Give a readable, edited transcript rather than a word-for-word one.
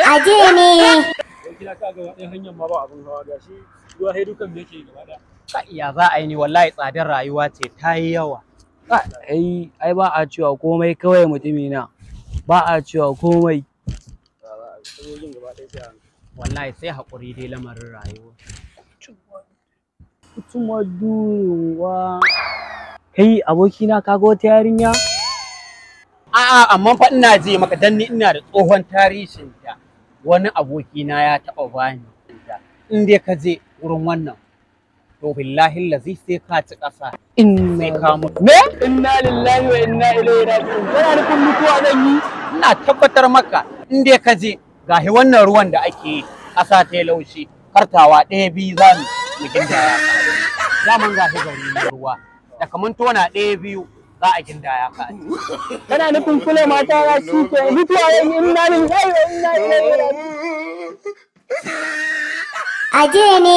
Aje ne. Kila ka ga wani hanyar ma ba abun hawa gashi ruwa sai dukan me yake gaba da. Ya za a yi ni wallahi tsadar rayuwa ce ta yi yawa. Ai ba a cewa komai kawai mutumi na. Ba a cewa komai. Wallahi sai haƙuri dai lamarin rayuwa. Tuma duwa. Kai abokina kaga wata yarinya? A'a amma fa ina je maka dan ni ina da tsohon tarihin ta. Wani abokina ya taɓa bani ta. In dai ka je wurin wannan to billahi lazi sai ka ci ƙasa. Sai ka mutu. Me? Inna lillahi wa inna ilaihi raji'un. Kana nufin mutuwa zan yi? Ina tabbatar maka in dai ka je gahi wannan ruwan da ake yi ƙasa ta yi laushi kartawa ɗaya biyu za mu gindaya ka. Daman gahi gari na ruwa da kaman tona ɗaya biyu za a gindaya ka. Kana nufin kula mata na shi ke mutuwa zan yi inna lillahi wa inna ilaihi raji'un. Aje ne.